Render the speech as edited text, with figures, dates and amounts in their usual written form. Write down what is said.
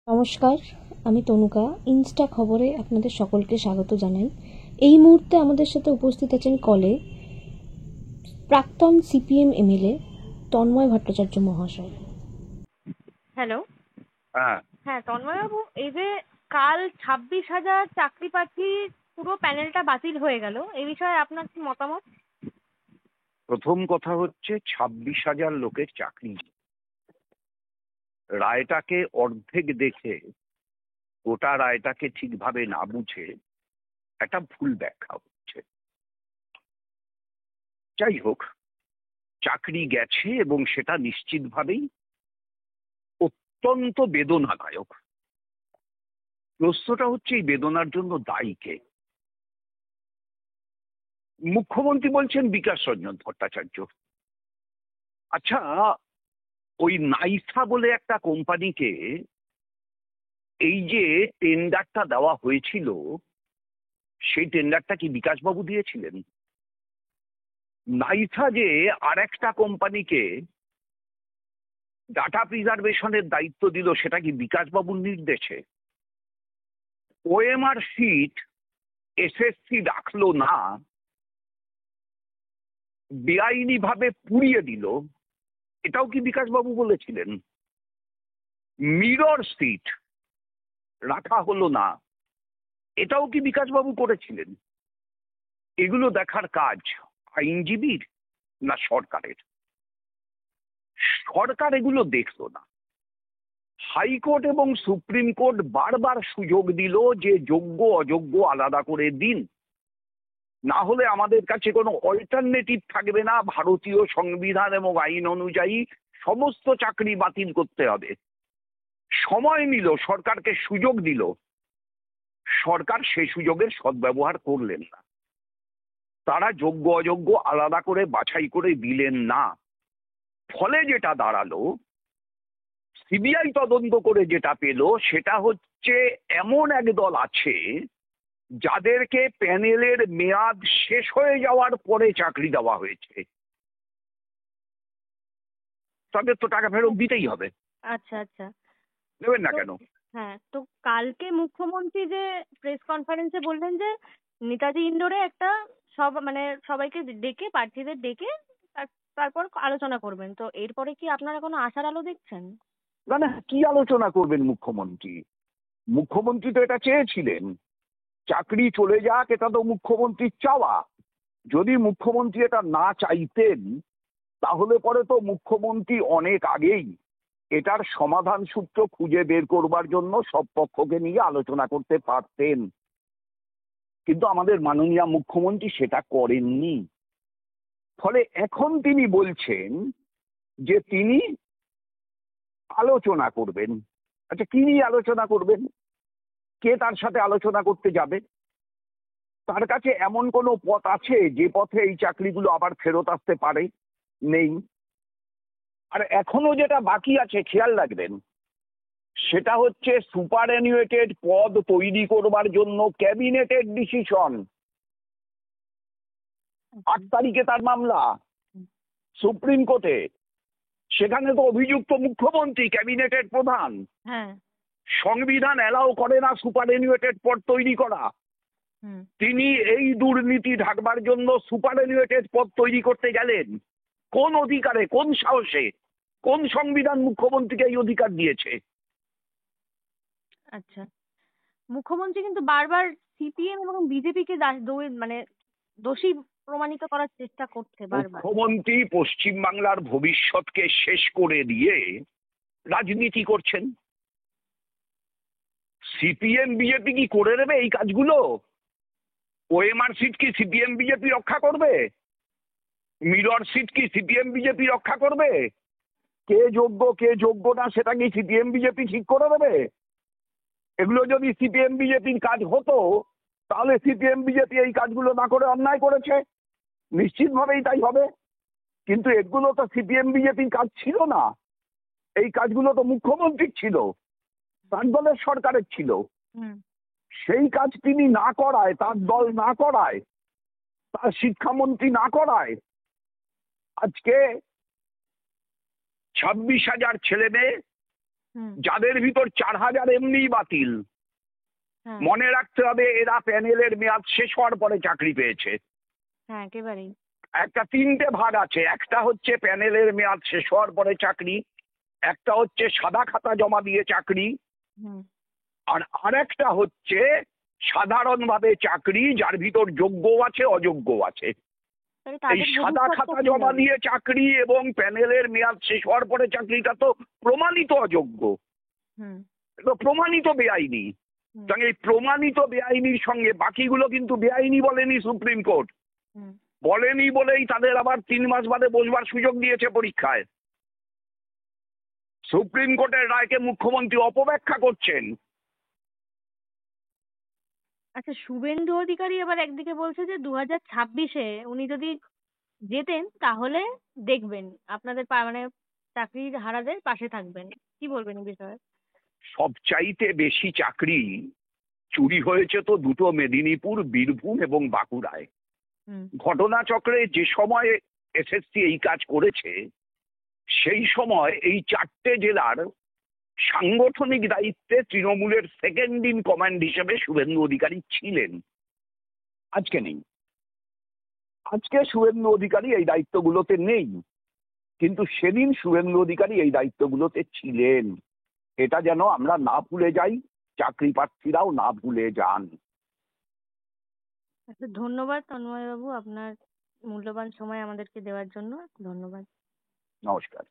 নমস্কার, আমি তনুকা। ইনস্টা খবরে আপনাদের সকলকে স্বাগত জানাই। এই মুহূর্তে আমাদের সাথে উপস্থিত আছেন কলে প্রাক্তন সিপিএম এমএলএ তন্ময় ভট্টাচার্য মহাশয়। হ্যালো। হ্যাঁ, হ্যাঁ, তন্ময়বাবু, এই যে কাল 26,000 চাকরি প্রার্থীর পুরো প্যানেলটা বাতিল হয়ে গেল, এই বিষয়ে আপনার কি মতামত? প্রথম কথা হচ্ছে 26,000 লোকের চাকরি। রায়টাকে অর্ধেক দেখে গোটা রায়টাকে ঠিকভাবে না বুঝে একটা ভুল ব্যাখ্যা হচ্ছে। যাই হোক, চাকরি গেছে এবং সেটা নিশ্চিতভাবেই অত্যন্ত বেদনাদায়ক। প্রশ্নটা হচ্ছে এই বেদনার জন্য দায়ী কে? মুখ্যমন্ত্রী বলছেন বিকাশ রঞ্জন ভট্টাচার্য। আচ্ছা, ওই নাইসা বলে একটা কোম্পানিকে এই যে টেন্ডারটা দেওয়া হয়েছিল, সেই টেন্ডারটা কি বিকাশবাবু দিয়েছিলেন? নাইসা যে আর একটা কোম্পানিকে ডাটা প্রিজার্ভেশনের দায়িত্ব দিল, সেটা কি বিকাশবাবুর নির্দেশে? ওএমআর সিট এসএসসি রাখলো না, বেআইনি ভাবে পুড়িয়ে দিল, এটাও কি বিকাশবাবু বলেছিলেন? মিরর সিট রাখা হলো না, এটাও কি বিকাশবাবু করেছিলেন? এগুলো দেখার কাজ আইনজীবীর না সরকারের? সরকার এগুলো দেখলো না। হাইকোর্ট এবং সুপ্রিম কোর্ট বারবার সুযোগ দিল যে যোগ্য অযোগ্য আলাদা করে দিন, না হলে আমাদের কাছে কোনো অল্টারনেটিভ থাকবে না, ভারতীয় সংবিধান এবং আইন অনুযায়ী সমস্ত চাকরি বাতিল করতে হবে। সময় নিল, সরকারকে সুযোগ দিল, সরকার সেই সুযোগের সদ্ব্যবহার করলেন না। তারা যোগ্য অযোগ্য আলাদা করে বাছাই করে দিলেন না। ফলে যেটা দাঁড়ালো, সিবিআই তদন্ত করে যেটা পেল, সেটা হচ্ছে এমন একদল আছে যাদেরকে প্যানেলের মেয়াদ শেষ হয়ে যাওয়ার পরে চাকরি দেওয়া হয়েছে। তাদের তো টাকা ফেরত দিতেই হবে। আচ্ছা, আচ্ছা। দেবেন না তো কেন? হ্যাঁ, তো কালকে মুখ্যমন্ত্রী যে প্রেস কনফারেন্সে বললেন যে নেতাজি ইন্ডোরে একটা সবাইকে ডেকে, প্রার্থীদের ডেকে তারপর আলোচনা করবেন, তো এরপরে কি আপনারা কোনো আশার আলো দেখছেন? না না, কি আলোচনা করবেন মুখ্যমন্ত্রী? মুখ্যমন্ত্রী তো এটা চেয়েছিলেন, চাকরি চলে যাক, এটা তো মুখ্যমন্ত্রীর চাওয়া। যদি মুখ্যমন্ত্রী এটা না চাইতেন, তাহলে পরে তো মুখ্যমন্ত্রী অনেক আগেই এটার সমাধান সূত্র খুঁজে বের করবার জন্য সব পক্ষকে নিয়ে আলোচনা করতে পারতেন। কিন্তু আমাদের মাননীয় মুখ্যমন্ত্রী সেটা করেননি। ফলে এখন তিনি বলছেন যে তিনি আলোচনা করবেন। আচ্ছা, কি নিয়ে আলোচনা করবেন? কে তার সাথে আলোচনা করতে যাবে? তার কাছে এমন কোনো পথ আছে যে পথে এই চাকরিগুলো আবার ফেরত আসতে পারে? নেই। আর এখনো যেটা বাকি আছে খেয়াল রাখবেন, সেটা হচ্ছে সুপারঅ্যানুয়েটেড পদ তৈরি করবার জন্য ক্যাবিনেটের ডিসিশন। 8 তারিখে তার মামলা সুপ্রিম কোর্টে। সেখানে তো অভিযুক্ত মুখ্যমন্ত্রী, ক্যাবিনেটের প্রধান। হ্যাঁ। সংবিধান অ্যালাউ করে না সুপারঅ্যানুয়েটেড পদ তৈরি করা। হুম। তিনি এই দুর্নীতি ঢাকবার জন্য সুপারঅ্যানুয়েটেড পদ তৈরি করতে গেলেন। কোন অধিকারে, কোন সাহসে, কোন সংবিধান মুখ্যমন্ত্রীকে এই অধিকার দিয়েছে? আচ্ছা, মুখ্যমন্ত্রী কিন্তু বারবার সিপিএম এবং বিজেপি কে দোষী প্রমাণিত করার চেষ্টা করছে বারবার। মুখ্যমন্ত্রী পশ্চিমবাংলার ভবিষ্যৎকে শেষ করে দিয়ে রাজনীতি করছেন। সিপিএম বিজেপি কি করে দেবে এই কাজগুলো? ওএমআর সিট কি সিপিএম বিজেপি রক্ষা করবে? মিরর সিট কি সিপিএম বিজেপি রক্ষা করবে? কে যোগ্য কে যোগ্য না সেটা কি সিপিএম বিজেপি ঠিক করে দেবে? এগুলো যদি সিপিএম বিজেপির কাজ হতো, তাহলে সিপিএম বিজেপি এই কাজগুলো না করে অন্যায় করেছে, নিশ্চিতভাবেই তাই হবে। কিন্তু এগুলো তো সিপিএম বিজেপির কাজ ছিল না, এই কাজগুলো তো মুখ্যমন্ত্রীর ছিল, তার দলের সরকারের ছিল। হুম। সেই কাজ তিনি না করায়, তার দল না করায়, তার শিক্ষামন্ত্রী না করায় আজকে 26,000 ছেলে মেয়ে হুম। যাদের ভিতর 4,000 এমনিই বাতিল। হ্যাঁ। মনে রাখতে হবে এরা প্যানেলের মেয়াদ শেষ হওয়ার পরে চাকরি পেয়েছে। হ্যাঁ, একেবারেই। একটা 3টে ভাগ আছে, একটা হচ্ছে প্যানেলের মেয়াদ শেষ হওয়ার পরে চাকরি, একটা হচ্ছে সাদা খাতা জমা দিয়ে চাকরি, হুম। আর আরেকটা হচ্ছে সাধারণভাবে চাকরি যার ভিতর যোগ্য আছে অযোগ্য আছে। তাহলে এই তাদের সাদা ভবিষ্যৎটা খাতা কি জমা হবে? দিয়ে চাকরি এবং প্যানেলের মেয়াদ শেষ হওয়ার পরে চাকরিটা তো প্রমাণিত অযোগ্য, হুম। তো প্রমাণিত বেআইনি। হুম। কারণ এই প্রমাণিত বেআইনির সঙ্গে বাকিগুলো কিন্তু বেআইনি বলেনি সুপ্রিম কোর্ট, হুম। বলেনি বলেই তাদের আবার 3 মাস বাদে বসবার সুযোগ দিয়েছে পরীক্ষায়। সুপ্রিম কোর্টের রায়কে মুখ্যমন্ত্রী অপব্যাখ্যা করছেন। আচ্ছা, শুভেন্দু অধিকারী এবার একদিকে বলছে যে 2026-এ উনি যদি জেতেন তাহলে দেখবেন আপনাদের মানে চাকরির হারাদের পাশে থাকবেন। কি বলবেন এই বিষয়ে? সবচাইতে বেশি চাকরি চুরি হয়েছে তো দুটো, মেদিনীপুর, বীরভূম এবং বাঁকুড়ায়। হুম। ঘটনাচক্রে যে সময় এসএসসি এই কাজ করেছে সেই সময় এই 4টে জেলার সাংগঠনিক দায়িত্বে তৃণমূলের সেকেন্ড ইন কমান্ড হিসেবে শুভেন্দু অধিকারী ছিলেন। আজকে নেই। আজকে শুভেন্দু অধিকারী এই দায়িত্বগুলোতে নেই, কিন্তু সেদিন শুভেন্দু অধিকারী এই দায়িত্বগুলোতে ছিলেন। এটা যেন আমরা না ভুলে যাই, চাকরি প্রার্থীরাও না ভুলে যান। আচ্ছা, ধন্যবাদ তন্ময়বাবু আপনার মূল্যবান সময় আমাদেরকে দেওয়ার জন্য। ধন্যবাদ। নমস্কার।